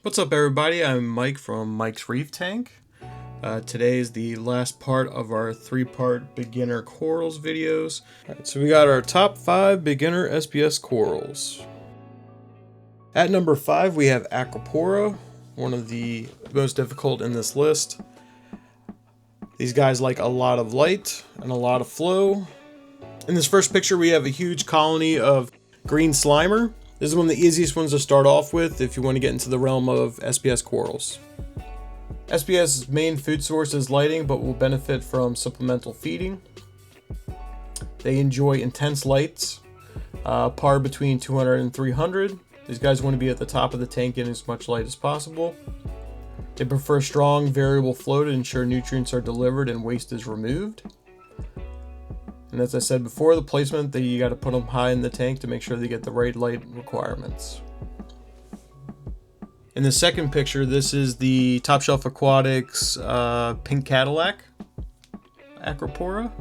What's up, everybody? I'm Mike from Mike's Reef Tank. Today is the last part of our 3-part beginner corals videos. Alright, so we got our top 5 beginner SPS corals. At number 5 we have Acropora, one of the most difficult in this list. These guys like a lot of light and a lot of flow. In this first picture we have a huge colony of green slimer. This is one of the easiest ones to start off with if you want to get into the realm of SPS corals. SPS's main food source is lighting, but will benefit from supplemental feeding. They enjoy intense lights, par between 200 and 300. These guys want to be at the top of the tank getting as much light as possible. They prefer strong variable flow to ensure nutrients are delivered and waste is removed. And as I said before, the placement, you got to put them high in the tank to make sure they get the right light requirements. In the second picture, this is the Top Shelf Aquatics Pink Cadillac Acropora.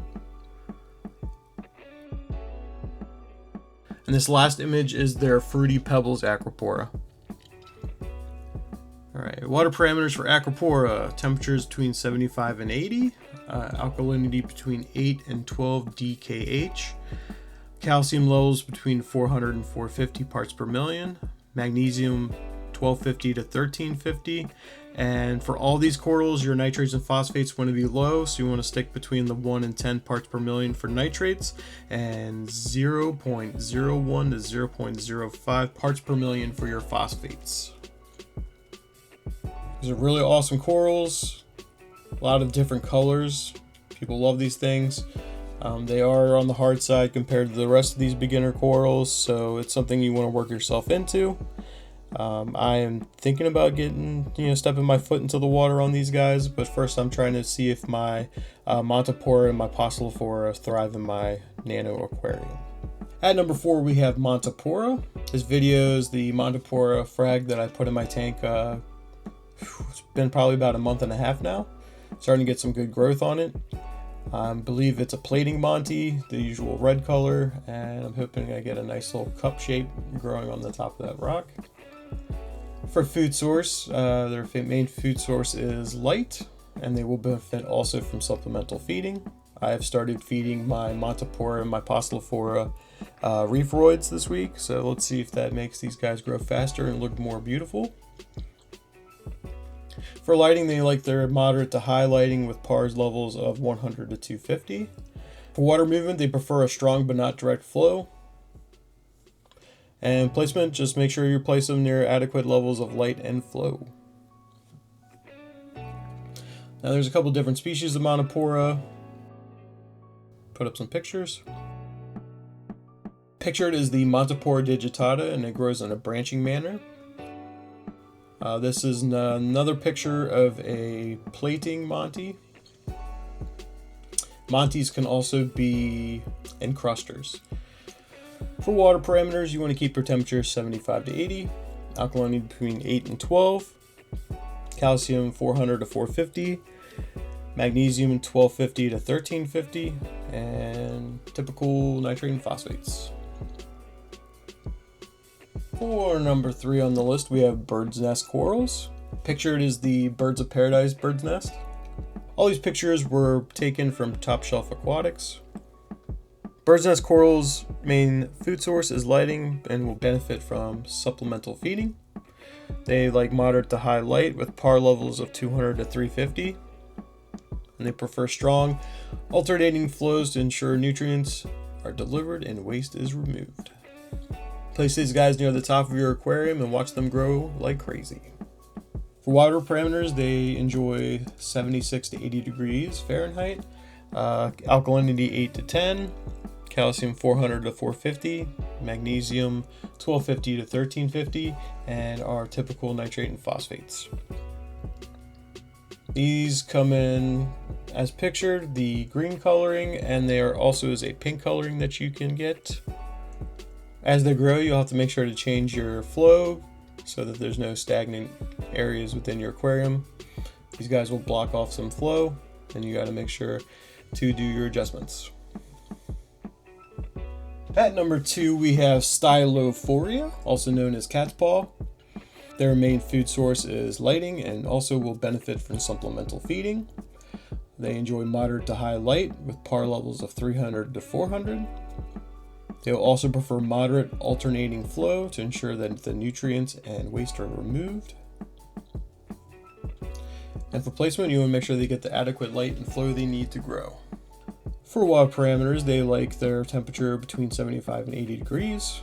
And this last image is their Fruity Pebbles Acropora. Alright, water parameters for Acropora. Temperatures between 75 and 80. Alkalinity between 8 and 12 DKH. Calcium levels between 400 and 450 parts per million. Magnesium 1250 to 1350. And for all these corals, your nitrates and phosphates want to be low, so you want to stick between the 1 and 10 parts per million for nitrates and 0.01 to 0.05 parts per million for your phosphates. These are really awesome corals, a lot of different colors. People love these things. They are on the hard side compared to the rest of these beginner corals, so it's something you want to work yourself into. I am thinking about stepping my foot into the water on these guys, but first I'm trying to see if my Montipora and my Poecilophora thrive in my nano aquarium. At number 4 we have Montipora. This video is the Montipora frag that I put in my tank. It's been probably about a month and a half now. Starting to get some good growth on it. I believe it's a plating Monty, the usual red color, and I'm hoping I get a nice little cup shape growing on the top of that rock. For food source, their main food source is light, and they will benefit also from supplemental feeding. I have started feeding my Montipora and my Poecilophora Reefroids this week, so let's see if that makes these guys grow faster and look more beautiful. For lighting, they like their moderate to high lighting with PARS levels of 100 to 250. For water movement, they prefer a strong but not direct flow. And placement, just make sure you place them near adequate levels of light and flow. Now there's a couple different species of Montipora. Put up some pictures. Pictured is the Montipora digitata, and it grows in a branching manner. This is another picture of a plating Monty. Monties can also be encrusters. For water parameters, you want to keep your temperature 75 to 80, alkalinity between 8 and 12, calcium 400 to 450, magnesium 1250 to 1350, and typical nitrate and phosphates. For number 3 on the list, we have bird's nest corals. Pictured is the Birds of Paradise bird's nest. All these pictures were taken from Top Shelf Aquatics. Bird's nest corals' main food source is lighting and will benefit from supplemental feeding. They like moderate to high light with PAR levels of 200 to 350. And they prefer strong, alternating flows to ensure nutrients are delivered and waste is removed. Place these guys near the top of your aquarium and watch them grow like crazy. For water parameters, they enjoy 76 to 80 degrees Fahrenheit, alkalinity 8 to 10, calcium 400 to 450, magnesium 1250 to 1350, and our typical nitrate and phosphates. These come in as pictured, the green coloring, and there also is a pink coloring that you can get. As they grow, you'll have to make sure to change your flow so that there's no stagnant areas within your aquarium. These guys will block off some flow, and you got to make sure to do your adjustments. At number 2, we have Stylophoria, also known as cat's paw. Their main food source is lighting and also will benefit from supplemental feeding. They enjoy moderate to high light with par levels of 300 to 400. They will also prefer moderate alternating flow to ensure that the nutrients and waste are removed. And for placement, you want to make sure they get the adequate light and flow they need to grow. For water parameters, they like their temperature between 75 and 80 degrees,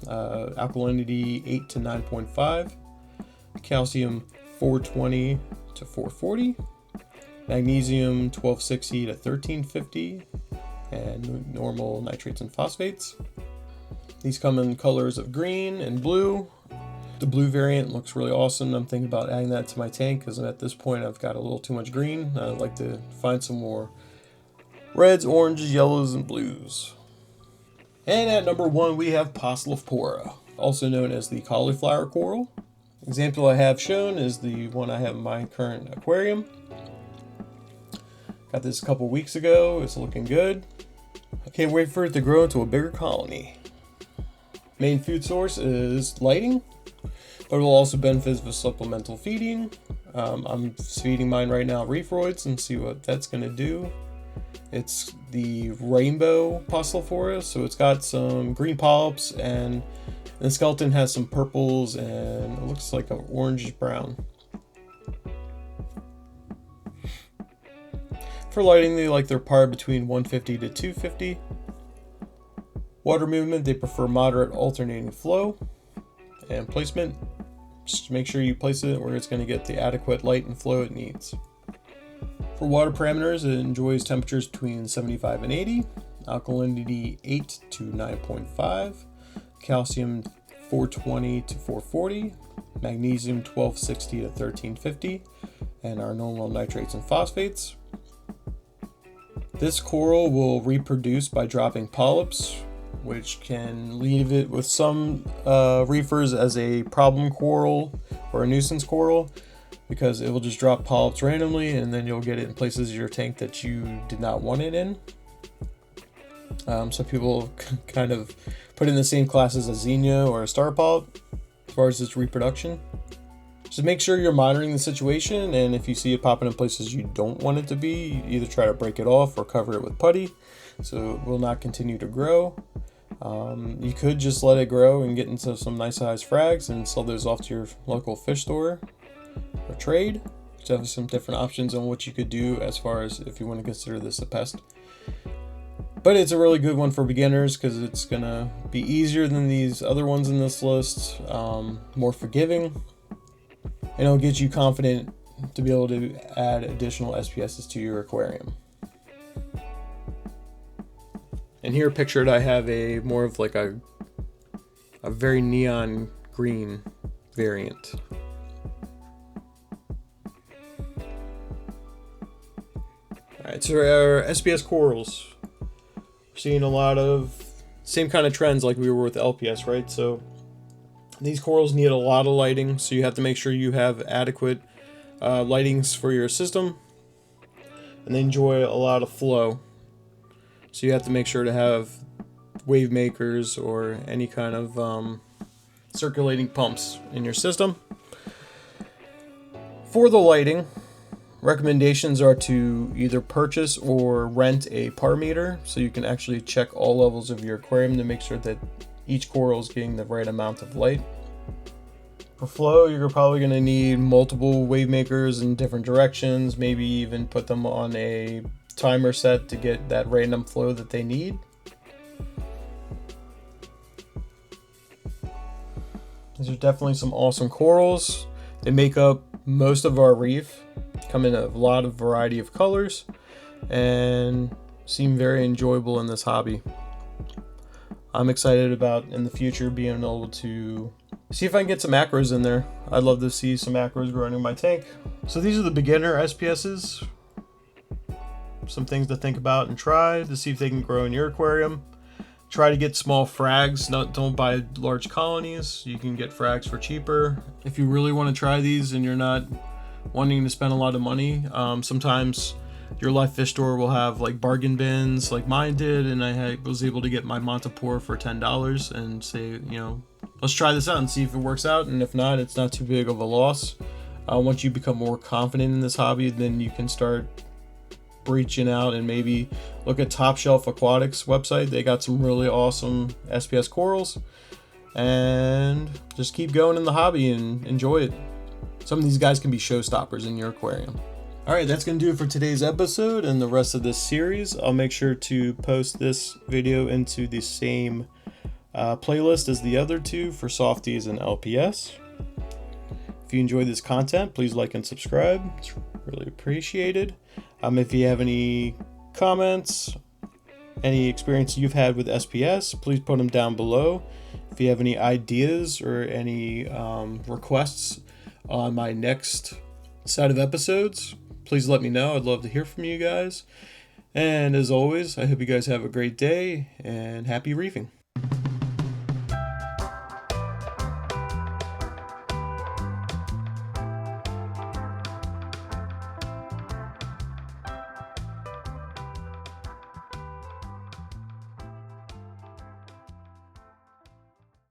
alkalinity 8 to 9.5, calcium 420 to 440, magnesium 1260 to 1350, and normal nitrates and phosphates. These come in colors of green and blue. The blue variant looks really awesome. I'm thinking about adding that to my tank because at this point I've got a little too much green. I'd like to find some more reds, oranges, yellows, and blues. And at number 1 we have Possilophora, also known as the cauliflower coral. Example I have shown is the one I have in my current aquarium. Got this a couple weeks ago. It's looking good. I can't wait for it to grow into a bigger colony. Main food source is lighting, but it will also benefit with supplemental feeding. I'm feeding mine right now Reefroids and see what that's going to do. It's the rainbow Possilophora, so it's got some green polyps and the skeleton has some purples and it looks like an orange brown. For lighting, they like their par between 150 to 250. Water movement, they prefer moderate alternating flow. And placement, just make sure you place it where it's going to get the adequate light and flow it needs. For water parameters, it enjoys temperatures between 75 and 80, alkalinity 8 to 9.5, calcium 420 to 440, magnesium 1260 to 1350, and our normal nitrates and phosphates. This coral will reproduce by dropping polyps, which can leave it with some reefers as a problem coral or a nuisance coral, because it will just drop polyps randomly and then you'll get it in places in your tank that you did not want it in. Some people kind of put it in the same class as a xenia or a star polyp as far as its reproduction. Just make sure you're monitoring the situation, and if you see it popping in places you don't want it to be, you either try to break it off or cover it with putty so it will not continue to grow. You could just let it grow and get into some nice sized frags and sell those off to your local fish store or trade. So have some different options on what you could do as far as if you want to consider this a pest. But it's a really good one for beginners because it's gonna be easier than these other ones in this list, more forgiving, and it'll get you confident to be able to add additional SPSs to your aquarium. And here pictured I have a more of like a very neon green variant. Alright, so our SPS corals. We're seeing a lot of same kind of trends like we were with LPS, right? So these corals need a lot of lighting, so you have to make sure you have adequate lightings for your system, and they enjoy a lot of flow. So you have to make sure to have wave makers or any kind of circulating pumps in your system. For the lighting, recommendations are to either purchase or rent a par meter so you can actually check all levels of your aquarium to make sure that each coral is getting the right amount of light. For flow, you're probably going to need multiple wave makers in different directions, maybe even put them on a timer set to get that random flow that they need. These are definitely some awesome corals. They make up most of our reef, come in a lot of variety of colors, and seem very enjoyable in this hobby. I'm excited about in the future being able to see if I can get some macros in there. I'd love to see some macros growing in my tank. So these are the beginner SPSs. Some things to think about and try to see if they can grow in your aquarium. Try to get small frags. Don't buy large colonies. You can get frags for cheaper. If you really want to try these and you're not wanting to spend a lot of money, sometimes your live fish store will have like bargain bins like mine did, and I was able to get my Montipore for $10 and say, let's try this out and see if it works out. And if not, it's not too big of a loss. Once you become more confident in this hobby, then you can start reaching out and maybe look at Top Shelf Aquatics website. They got some really awesome SPS corals, and just keep going in the hobby and enjoy it. Some of these guys can be showstoppers in your aquarium. All right, that's going to do it for today's episode and the rest of this series. I'll make sure to post this video into the same playlist as the other two for Softies and LPS. If you enjoyed this content, please like and subscribe. It's really appreciated. If you have any comments, any experience you've had with SPS, please put them down below. If you have any ideas or any requests on my next set of episodes, please let me know. I'd love to hear from you guys. And as always, I hope you guys have a great day and happy reefing.